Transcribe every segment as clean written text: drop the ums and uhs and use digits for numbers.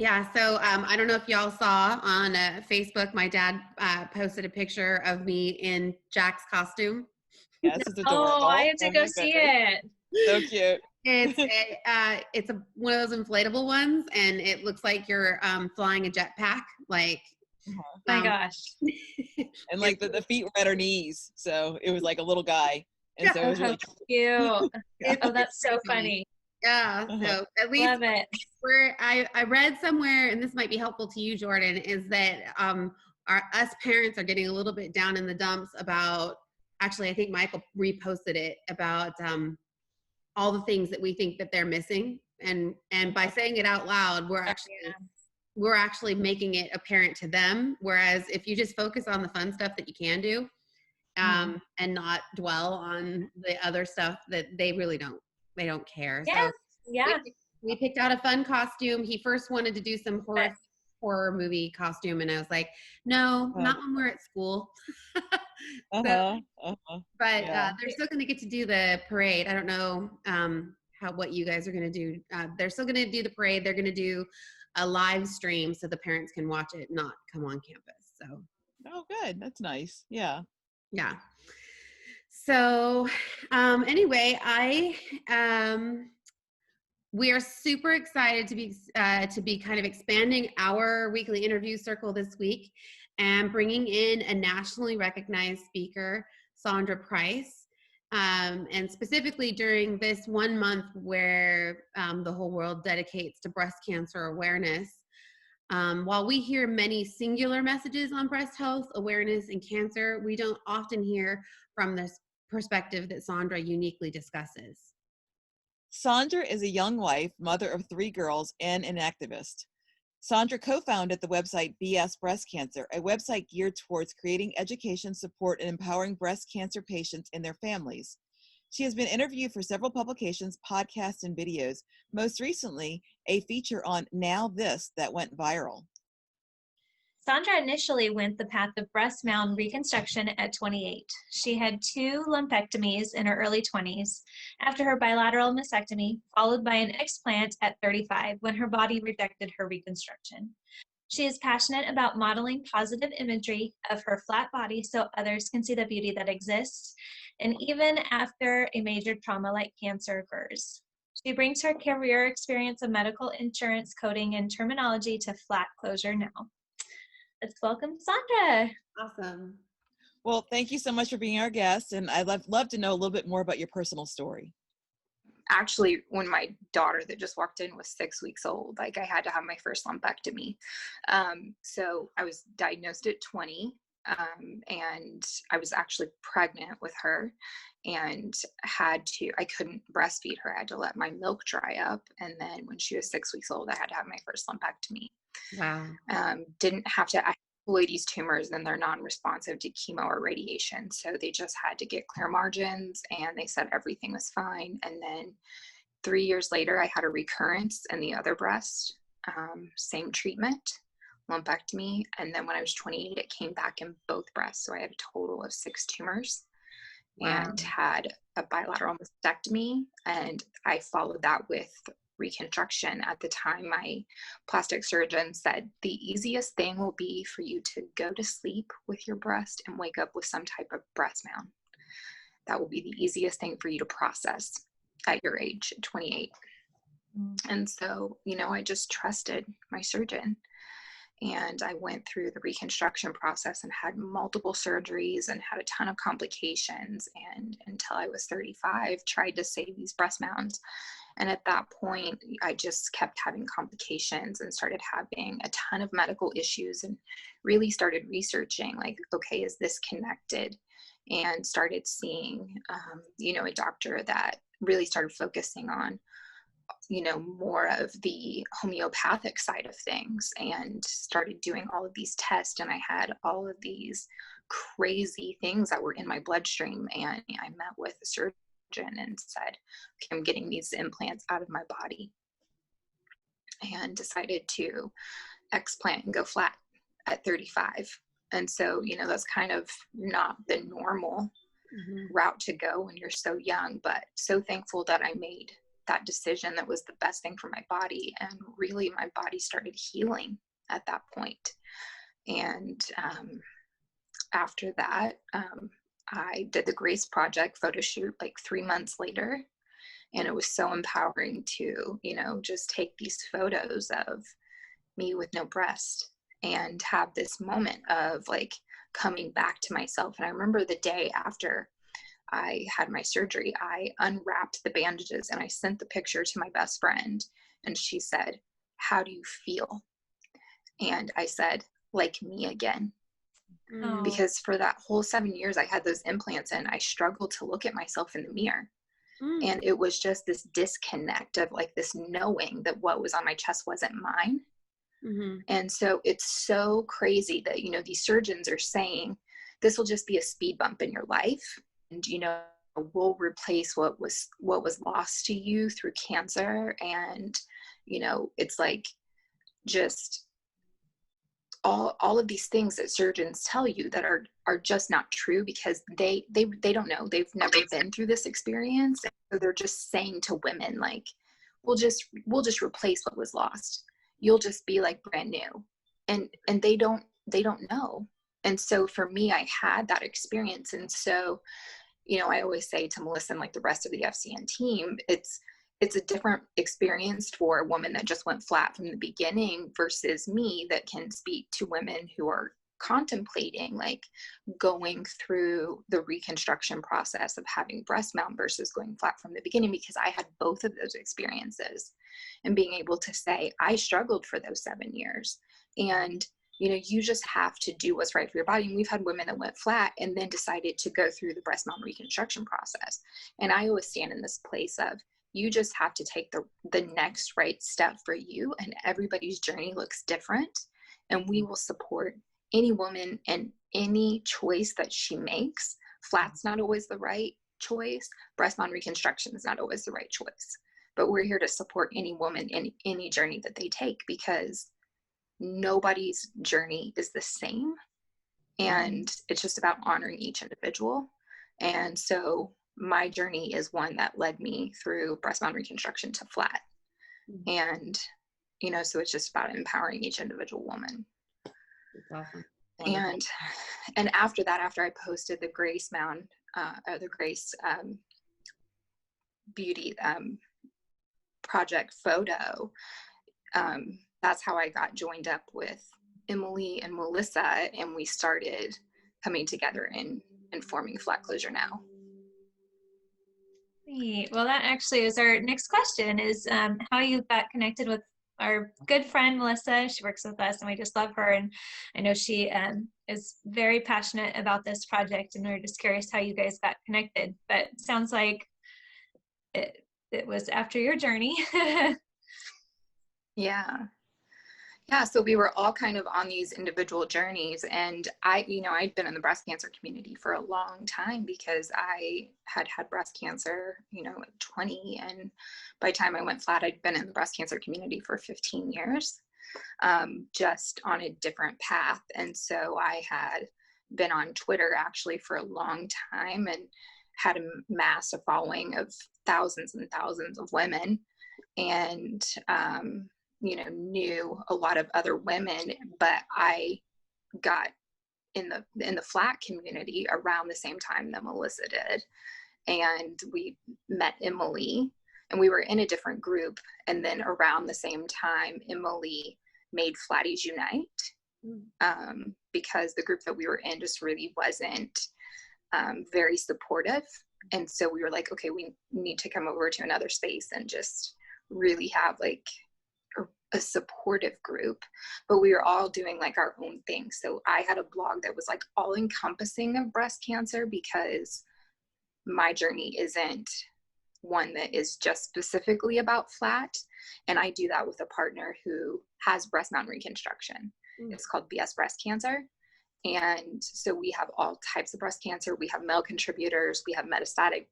Yeah. So I don't know if y'all saw on Facebook, my dad posted a picture of me in Jack's costume. Yes, it's adorable. Oh, I have to Oh go my see goodness. it. So cute. It's one of those inflatable ones, and it looks like you're flying a jetpack. Like, Uh-huh. My um, gosh. And like the feet were at her knees. So it was like a little guy. And so it Oh, was how really cute. Yeah. Oh, that's so crazy. funny. Yeah. Uh-huh. So at least Love it. where I read somewhere, and this might be helpful to you, Jordan, is that us parents are getting a little bit down in the dumps about. Actually, I think Michael reposted it about all the things that we think that they're missing, and by saying it out loud, we're actually making it apparent to them. Whereas if you just focus on the fun stuff that you can do, and not dwell on the other stuff that they really don't care. Yes. So Yeah. we picked out a fun costume. He first wanted to do some horror movie costume, and I was like, no, not when we're at school. But they're still going to get to do the parade. I don't know what you guys are going to do. They're still going to do the parade. They're going to do a live stream so the parents can watch it, not come on campus. So. Oh, good. That's nice. Yeah. Yeah. So anyway, we are super excited to be kind of expanding our weekly interview circle this week and bringing in a nationally recognized speaker, Sondra Price. And specifically during this 1 month where the whole world dedicates to breast cancer awareness. While we hear many singular messages on breast health, awareness, and cancer, we don't often hear from this perspective that Sondra uniquely discusses. Sondra is a young wife, mother of 3 girls, and an activist. Sondra co-founded the website BS Breast Cancer, a website geared towards creating education, support, and empowering breast cancer patients and their families. She has been interviewed for several publications, podcasts, and videos, most recently a feature on Now This that went viral. Sondra initially went the path of breast mound reconstruction at 28. She had 2 lumpectomies in her early 20s after her bilateral mastectomy, followed by an explant at 35 when her body rejected her reconstruction. She is passionate about modeling positive imagery of her flat body so others can see the beauty that exists, and even after a major trauma like cancer occurs. She brings her career experience of medical insurance coding and terminology to flat closure now. Let's welcome Sondra. Awesome. Well, thank you so much for being our guest, and I'd love to know a little bit more about your personal story. Actually, when my daughter that just walked in was 6 weeks old, like I had to have my first lumpectomy. So I was diagnosed at 20, and I was actually pregnant with her and I couldn't breastfeed her. I had to let my milk dry up. And then when she was 6 weeks old, I had to have my first lumpectomy. Wow. Didn't have to, I have these tumors and they're non-responsive to chemo or radiation. So they just had to get clear margins and they said everything was fine. And then 3 years later, I had a recurrence in the other breast, same treatment, lumpectomy. And then when I was 28, it came back in both breasts. So I had a total of 6 tumors. Wow. And had a bilateral mastectomy. And I followed that with reconstruction. At the time, my plastic surgeon said the easiest thing will be for you to go to sleep with your breast and wake up with some type of breast mound. That will be the easiest thing for you to process at your age, 28. And so, I just trusted my surgeon. And I went through the reconstruction process and had multiple surgeries and had a ton of complications. And until I was 35, tried to save these breast mounds. And at that point, I just kept having complications and started having a ton of medical issues and really started researching, like, okay, is this connected? And started seeing, a doctor that really started focusing on, more of the homeopathic side of things, and started doing all of these tests. And I had all of these crazy things that were in my bloodstream. And I met with a surgeon and said, okay, I'm getting these implants out of my body, and decided to explant and go flat at 35. And so, that's kind of not the normal route to go when you're so young, but so thankful that I made that decision that was the best thing for my body. And really my body started healing at that point. And after that, I did the Grace Project photo shoot like 3 months later. And it was so empowering to, you know, just take these photos of me with no breast and have this moment of like coming back to myself. And I remember the day after I had my surgery, I unwrapped the bandages and I sent the picture to my best friend. And she said, "How do you feel?" And I said, "Like me again." Oh. Because for that whole 7 years I had those implants in, I struggled to look at myself in the mirror. And it was just this disconnect of like this knowing that what was on my chest wasn't mine. And so it's so crazy that, you know, these surgeons are saying this will just be a speed bump in your life. And, you know, we'll replace what was lost to you through cancer. And, you know, it's like just all of these things that surgeons tell you that are just not true, because they don't know, they've never been through this experience. So they're just saying to women like, we'll just replace what was lost, you'll just be like brand new. And they don't know. And so for me, I had that experience. And so, you know, I always say to Melissa and like the rest of the FCN team, it's a different experience for a woman that just went flat from the beginning versus me that can speak to women who are contemplating like going through the reconstruction process of having breast mount versus going flat from the beginning, because I had both of those experiences. And being able to say, I struggled for those 7 years. And, you know, you just have to do what's right for your body. And we've had women that went flat and then decided to go through the breast mount reconstruction process. And I always stand in this place of, you just have to take the next right step for you, and everybody's journey looks different. And we will support any woman and any choice that she makes. Flat's not always the right choice. Breast mount reconstruction is not always the right choice. But we're here to support any woman in any journey that they take, because nobody's journey is the same. And it's just about honoring each individual. And so my journey is one that led me through breast mount reconstruction to flat. And, you know, so it's just about empowering each individual woman. That's awesome. And after that, after I posted the Grace Mound, the Grace Beauty project photo, that's how I got joined up with Emily and Melissa, and we started coming together and forming Flat Closure Now. Great. Well, that actually is our next question, is how you got connected with our good friend Melissa. She works with us and we just love her, and I know she is very passionate about this project, and we're just curious how you guys got connected. But it sounds like it was after your journey. Yeah, so we were all kind of on these individual journeys. And I'd been in the breast cancer community for a long time, because I had breast cancer, at 20. And by the time I went flat, I'd been in the breast cancer community for 15 years, just on a different path. And so I had been on Twitter actually for a long time and had amassed a following of thousands and thousands of women. And, knew a lot of other women, but I got in the flat community around the same time that Melissa did. And we met Emily, and we were in a different group. And then around the same time, Emily made Flatties Unite, because the group that we were in just really wasn't very supportive. And so we were like, okay, we need to come over to another space and just really have like a supportive group. But we were all doing like our own thing. So I had a blog that was like all encompassing of breast cancer, because my journey isn't one that is just specifically about flat. And I do that with a partner who has breast mount reconstruction. It's called BS Breast Cancer. And so we have all types of breast cancer. We have male contributors. We have metastatic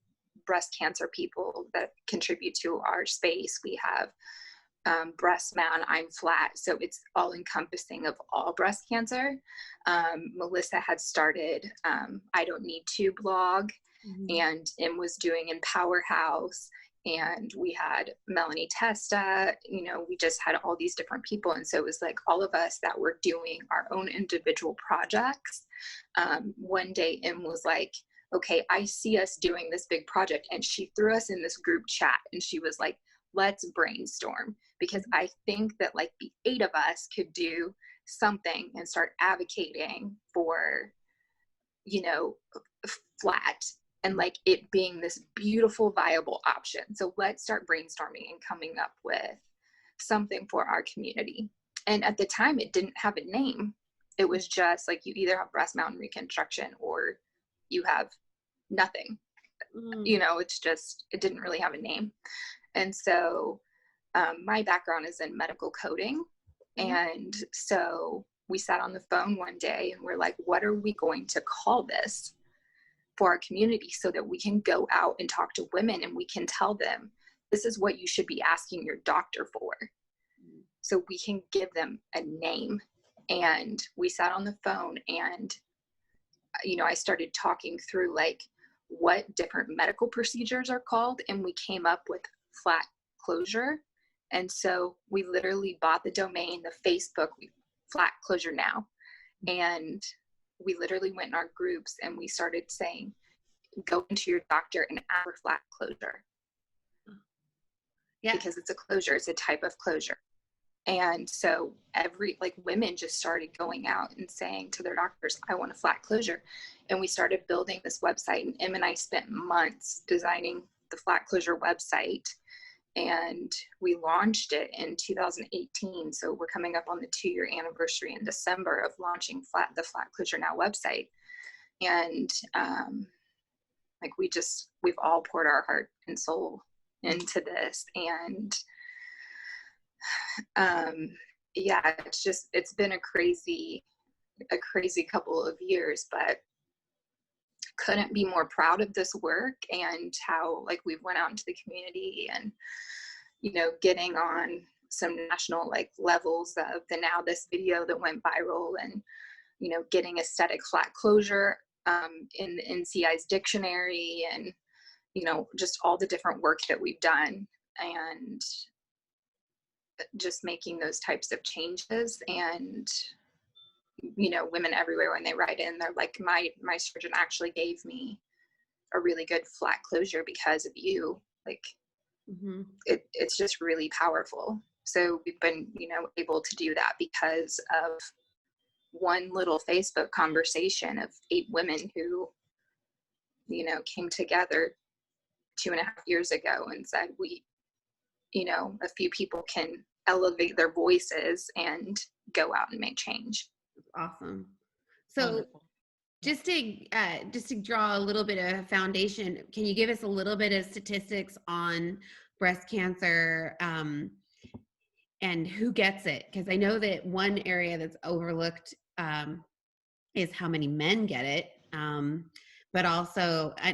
breast cancer people that contribute to our space. We have breast mount, I'm flat. So it's all encompassing of all breast cancer. Melissa had started I Don't Need to blog, and was doing Empower House. and we had Melanie Testa, we just had all these different people. And so it was like all of us that were doing our own individual projects. One day Em was like, okay, I see us doing this big project. And she threw us in this group chat and she was like, let's brainstorm, because I think that like the 8 of us could do something and start advocating for, flat and like it being this beautiful, viable option. So let's start brainstorming and coming up with something for our community. And at the time, it didn't have a name. It was just like, you either have breast mountain reconstruction or you have nothing. It's just, it didn't really have a name. And so my background is in medical coding. And so we sat on the phone one day and we're like, what are we going to call this for our community so that we can go out and talk to women and we can tell them, this is what you should be asking your doctor for. So we can give them a name. And we sat on the phone and, I started talking through like what different medical procedures are called. And we came up with flat closure. And so we literally bought the domain, the Facebook, Flat Closure Now. And we literally went in our groups and we started saying, go into your doctor and ask for flat closure. Yeah. Because it's a closure, it's a type of closure. And so women just started going out and saying to their doctors, I want a flat closure. And we started building this website, and Em and I spent months designing the flat closure website. And we launched it in 2018. So we're coming up on the 2-year anniversary in December of launching the Flat Closure Now website. And we've all poured our heart and soul into this. And it's been a crazy couple of years, but couldn't be more proud of this work and how like we've went out into the community and getting on some national like levels of this video that went viral, and getting aesthetic flat closure in the NCI's dictionary, and just all the different work that we've done, and just making those types of changes. And women everywhere, when they write in, they're like, my surgeon actually gave me a really good flat closure because of you. Like, it's just really powerful. So we've been, able to do that because of one little Facebook conversation of 8 women who, came together 2.5 years ago and said, a few people can elevate their voices and go out and make change. Awesome. So Wonderful. just to draw a little bit of a foundation, can you give us a little bit of statistics on breast cancer and who gets it? Because I know that one area that's overlooked is how many men get it. But also, I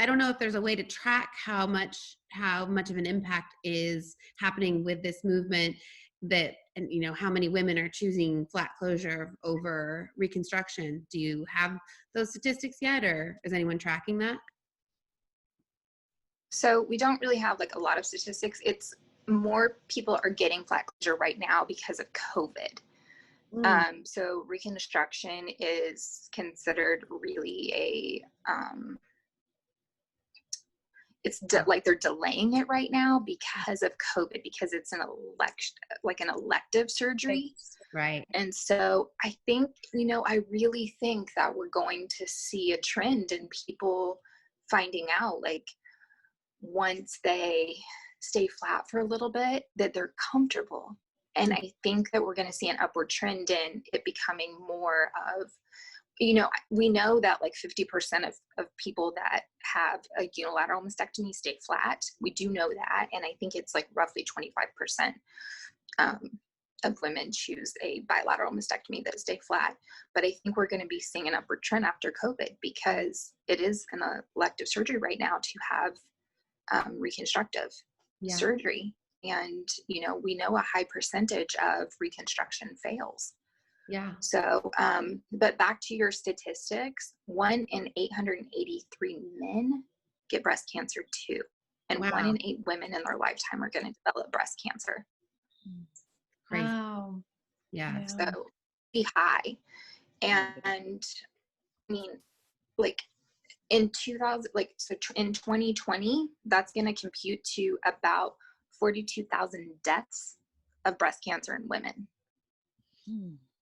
don't know if there's a way to track how much of an impact is happening with this movement, that, and how many women are choosing flat closure over reconstruction. Do you have those statistics yet, or is anyone tracking that? So we don't really have like a lot of statistics. It's more people are getting flat closure right now because of COVID. So reconstruction is considered really like they're delaying it right now because of COVID, because it's an elective surgery. Right. And so I think, I really think that we're going to see a trend in people finding out, like, once they stay flat for a little bit, that they're comfortable. And I think that we're going to see an upward trend in it becoming more of, we know that like 50% of people that have a unilateral mastectomy stay flat. We do know that. And I think it's like roughly 25% of women choose a bilateral mastectomy that stay flat. But I think we're going to be seeing an upward trend after COVID, because it is an elective surgery right now to have reconstructive surgery. And, we know a high percentage of reconstruction fails. Yeah. So, but back to your statistics, 1 in 883 men get breast cancer too. and Wow. 1 in 8 women in their lifetime are going to develop breast cancer. Crazy. Wow. Yeah. So be high. And I mean, like in 2000, in 2020, that's going to compute to about 42,000 deaths of breast cancer in women.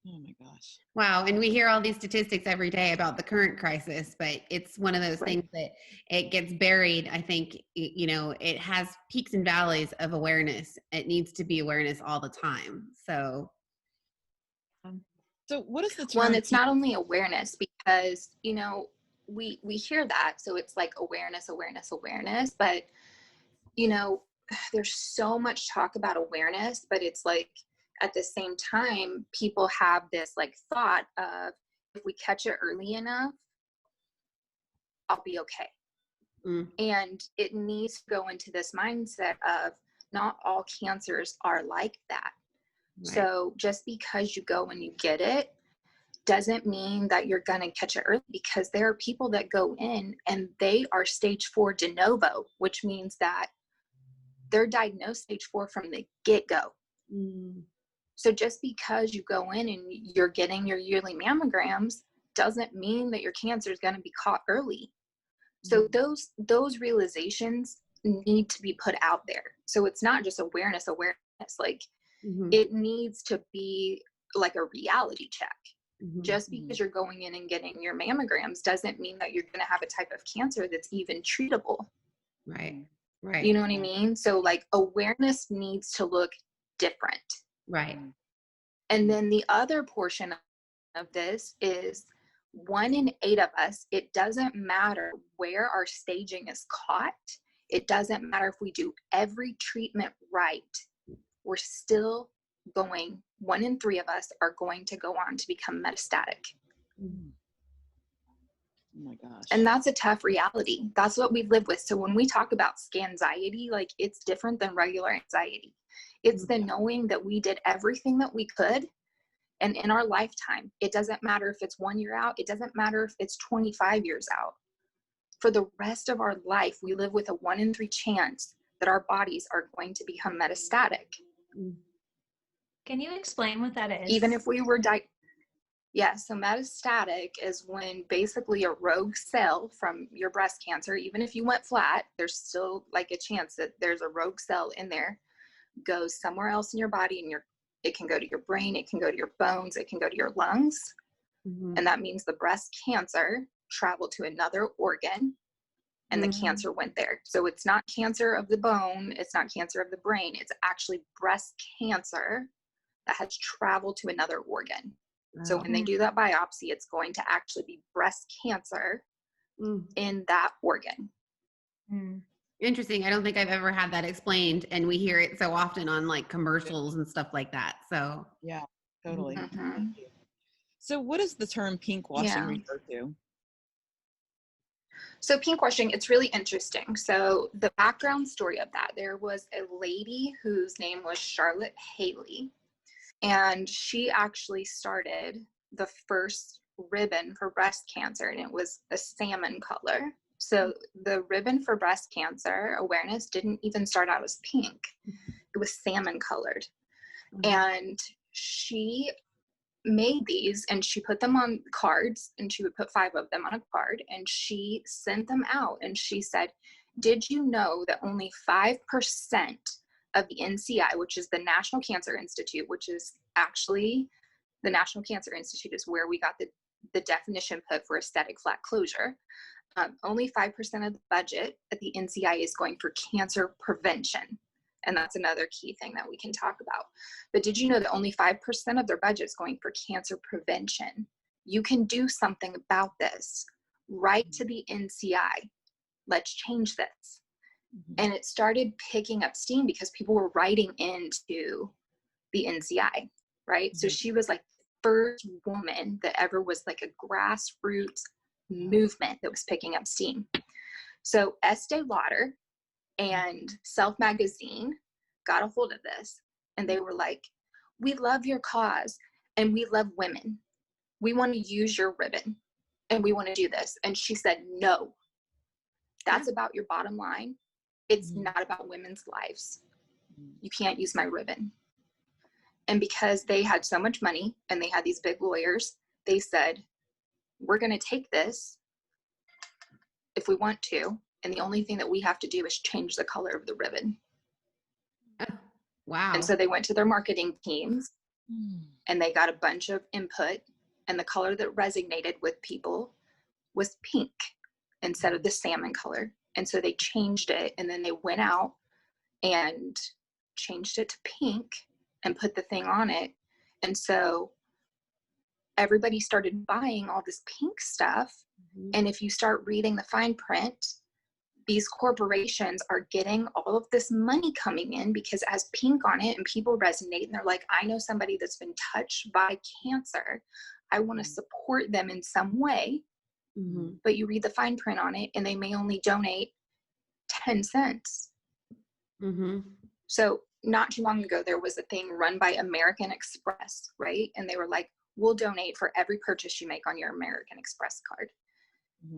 Oh my gosh. Wow. And we hear all these statistics every day about the current crisis, but it's one of those Right. things that it gets buried. I think, you know, it has peaks and valleys of awareness. It needs to be awareness all the time. So what is the term? Well, and it's not only awareness, because, you know, we hear that. So it's like awareness, but, you know, there's so much talk about awareness, but it's like, at the same time, people have this like thought of, if we catch it early enough, I'll be okay. And it needs to go into this mindset of, not all cancers are like that. Right. So just because you go and you get it doesn't mean that you're going to catch it early, because there are people that go in and they are stage 4 de novo, which means that they're diagnosed stage 4 from the get-go. So just because you go in and you're getting your yearly mammograms doesn't mean that your cancer is going to be caught early. So those realizations need to be put out there. So it's not just awareness, like it needs to be like a reality check. Just because you're going in and getting your mammograms doesn't mean that you're going to have a type of cancer that's even treatable. Right. Right. You know what I mean? So like awareness needs to look different. Right. And then the other portion of this is 1 in 8 of us, it doesn't matter where our staging is caught. It doesn't matter if we do every treatment right. We're still going, 1 in 3 of us are going to go on to become metastatic. Oh my gosh. And that's a tough reality. That's what we live with. So when we talk about scanxiety, like it's different than regular anxiety. It's the knowing that we did everything that we could. And in our lifetime, it doesn't matter if it's 1 year out. It doesn't matter if it's 25 years out. For the rest of our life, we live with a 1 in 3 chance that our bodies are going to become metastatic. Can you explain what that is? Even if we were so metastatic is when basically a rogue cell from your breast cancer, even if you went flat, there's still like a chance that there's a rogue cell in there, goes somewhere else in your body, and it can go to your brain, it can go to your bones, it can go to your lungs. And that means the breast cancer traveled to another organ and the cancer went there. So it's not cancer of the bone, it's not cancer of the brain, it's actually breast cancer that has traveled to another organ. So when they do that biopsy, it's going to actually be breast cancer in that organ. Interesting. I don't think I've ever had that explained, and we hear it so often on like commercials and stuff like that. So yeah, totally. So what does the term pinkwashing refer to? So pinkwashing, it's really interesting. So the background story of that, there was a lady whose name was Charlotte Haley, and she actually started the first ribbon for breast cancer, and it was a salmon color. So the ribbon for breast cancer awareness didn't even start out as pink. It was salmon colored. And she made these and she put them on cards, and she would put 5 of them on a card, and she sent them out. And she said, did you know that only 5% of the NCI, which is the National Cancer Institute, which is actually the National Cancer Institute is where we got the definition put for aesthetic flat closure. Only 5% of the budget at the NCI is going for cancer prevention. And that's another key thing that we can talk about. But did you know that only 5% of their budget is going for cancer prevention? You can do something about this. Write to the NCI. Let's change this. And it started picking up steam because people were writing into the NCI, right? So she was like the first woman that ever was like a grassroots movement that was picking up steam. So Estee Lauder and Self Magazine got a hold of this, and they were like, we love your cause and we love women. We want to use your ribbon and we want to do this. And she said, no, that's about your bottom line. It's not about women's lives. You can't use my ribbon. And because they had so much money and they had these big lawyers, they said, we're going to take this if we want to. And the only thing that we have to do is change the color of the ribbon. Oh, wow. And so they went to their marketing teams and they got a bunch of input, and the color that resonated with people was pink instead of the salmon color. And so they changed it, and then they went out and changed it to pink and put the thing on it. And so everybody started buying all this pink stuff. And if you start reading the fine print, these corporations are getting all of this money coming in because it has pink on it and people resonate, and they're like, I know somebody that's been touched by cancer. I want to support them in some way. But you read the fine print on it and they may only donate 10 cents. So not too long ago, there was a thing run by American Express, right? And they were like, we'll donate for every purchase you make on your American Express card.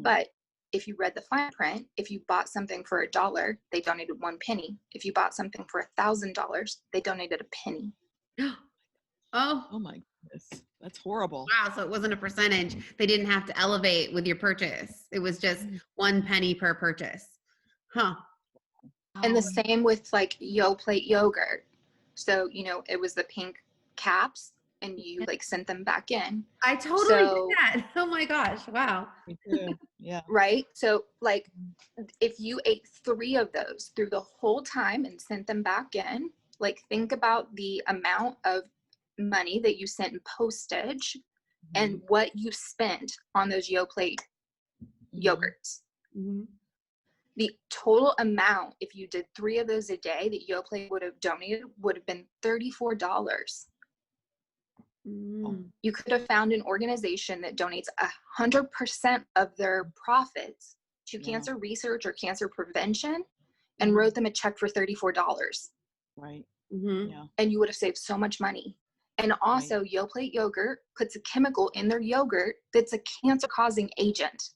But if you read the fine print, if you bought something for $1, they donated 1 penny. If you bought something for $1,000, they donated a penny. Oh my goodness. That's horrible. Wow. So it wasn't a percentage. They didn't have to elevate with your purchase. It was just 1 penny per purchase. Huh. And the same with like Yoplait yogurt. So, you know, it was the pink caps and you like sent them back in. I totally did that. Oh my gosh. Wow. Me too. Yeah. Right. So like if you ate 3 of those through the whole time and sent them back in, like think about the amount of money that you sent in postage and what you spent on those Yoplait yogurts. The total amount, if you did 3 of those a day that Yoplait would have donated, would have been $34. You could have found an organization that donates 100% of their profits to cancer research or cancer prevention and wrote them a check for $34. Right. Yeah. And you would have saved so much money. And also Yoplait yogurt puts a chemical in their yogurt that's a cancer causing agent.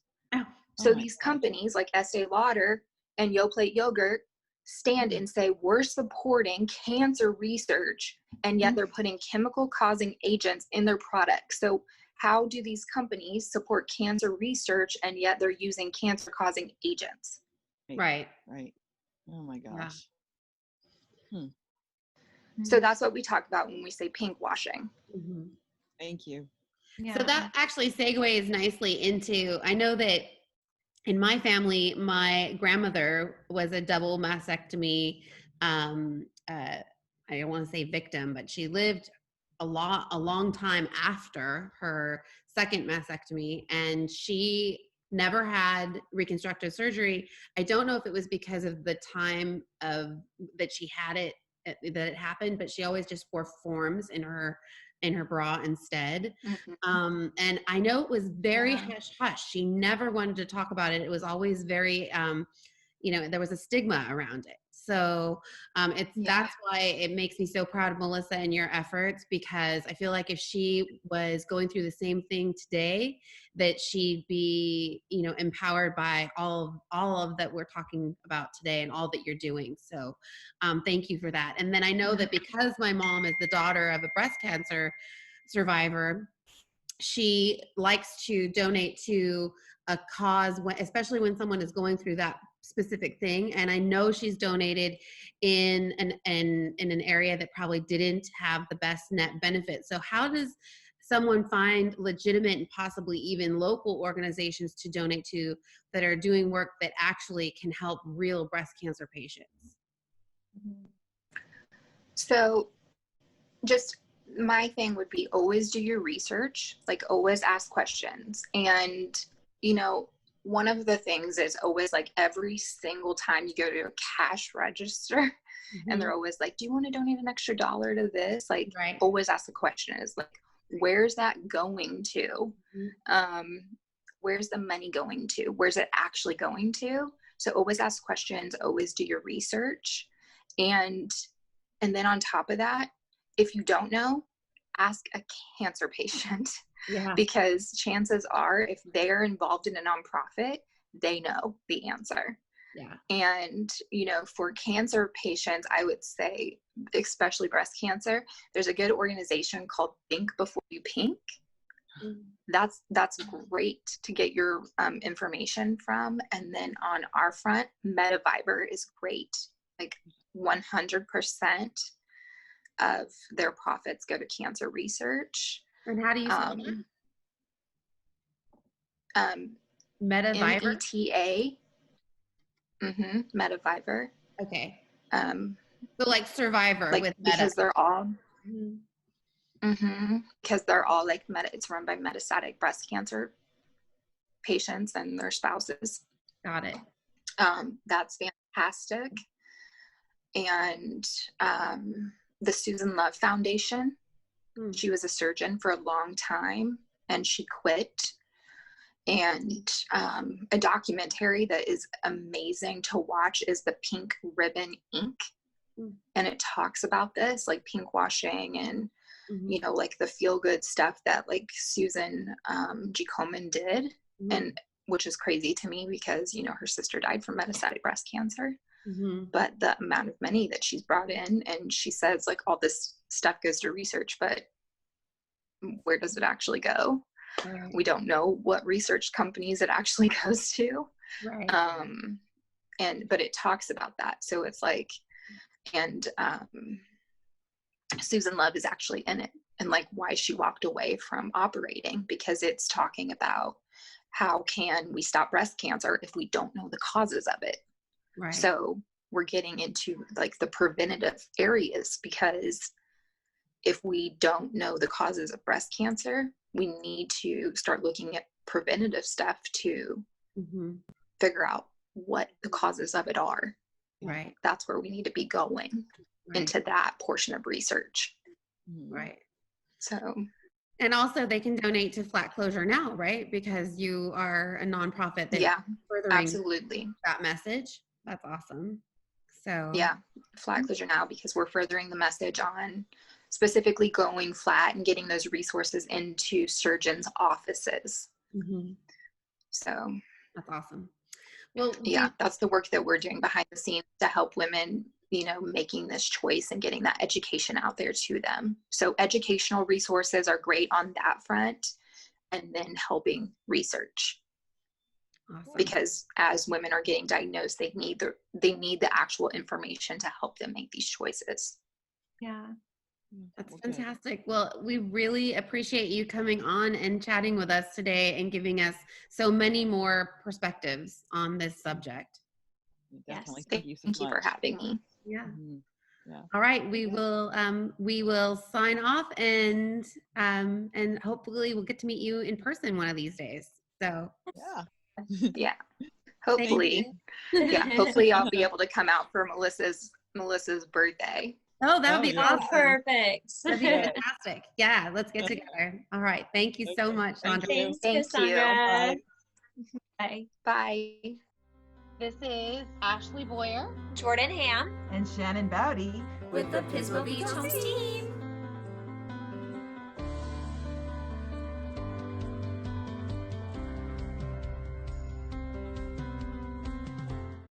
So these companies like Estee Lauder and Yoplait yogurt stand and say, we're supporting cancer research, and yet they're putting chemical causing agents in their products. So how do these companies support cancer research and yet they're using cancer causing agents? Right. Oh my gosh. So that's what we talk about when we say pink washing. Thank you. Yeah. So that actually segues nicely into, I know that in my family, my grandmother was a double mastectomy. I don't want to say victim, but she lived a long time after her second mastectomy, and she never had reconstructive surgery. I don't know if it was because of the time that she had it, that it happened, but she always just wore forms in her bra instead. And I know it was very hush hush. She never wanted to talk about it. It was always very, there was a stigma around it. So that's why it makes me so proud of Melissa and your efforts, because I feel like if she was going through the same thing today, that she'd be, empowered by all of that we're talking about today and all that you're doing. So thank you for that. And then I know that because my mom is the daughter of a breast cancer survivor, she likes to donate to a cause, especially when someone is going through that specific thing. And I know she's donated in an area that probably didn't have the best net benefit. So how does someone find legitimate and possibly even local organizations to donate to that are doing work that actually can help real breast cancer patients? So just my thing would be always do your research, like always ask questions. And, one of the things is always like every single time you go to a cash register and they're always like, do you want to donate an extra $1 to this? Like always ask the question is like, where's that going to? Where's the money going to? Where's it actually going to? So always ask questions, always do your research. And then on top of that, if you don't know, ask a cancer patient. Because chances are if they're involved in a nonprofit, they know the answer. Yeah. And, for cancer patients, I would say, especially breast cancer, there's a good organization called Think Before You Pink. That's great to get your information from. And then on our front, MetaViber is great. Like 100% of their profits go to cancer research. And how do you spell that? MetaViber? META. MetaViber. Okay. So like Survivor with Meta. Because they're all because they're all like it's run by metastatic breast cancer patients and their spouses. Got it. That's fantastic. And the Susan Love Foundation, she was a surgeon for a long time and she quit. And a documentary that is amazing to watch is the Pink Ribbon Inc. And it talks about this, like pink washing and like the feel good stuff that like Susan G. Komen did, and which is crazy to me because her sister died from metastatic breast cancer. But the amount of money that she's brought in, and she says like all this stuff goes to research, but where does it actually go? Right. We don't know what research companies it actually goes to. Right. But it talks about that. So it's like, and Susan Love is actually in it, and like why she walked away from operating, because it's talking about how can we stop breast cancer if we don't know the causes of it. Right. So we're getting into like the preventative areas, because if we don't know the causes of breast cancer, we need to start looking at preventative stuff to figure out what the causes of it are. Right. That's where we need to be going into that portion of research. Right. So. And also they can donate to Flat Closure Now, right? Because you are a nonprofit that furthering absolutely that message. That's awesome. So Flat Closure Now, because we're furthering the message on specifically going flat and getting those resources into surgeons' offices. So that's awesome. Well, that's the work that we're doing behind the scenes to help women, making this choice and getting that education out there to them. So educational resources are great on that front, and then helping research. Awesome. Because as women are getting diagnosed, they need the actual information to help them make these choices. Yeah. That's fantastic. Well, we really appreciate you coming on and chatting with us today and giving us so many more perspectives on this subject. Definitely. Yes. Thank you for having me. Yeah. All right. We will sign off and hopefully we'll get to meet you in person one of these days. So yeah. Hopefully. Hopefully I'll be able to come out for Melissa's birthday. Oh, that would be awesome. Perfect. That'd be fantastic. Yeah, let's get together. All right. Thank you so much, Sondra. Thanks, Sondra. Bye. Bye. This is Ashlea Boyer, Jordan Hamm, and Shannon Bowdey with the Pismo Beach Homes team.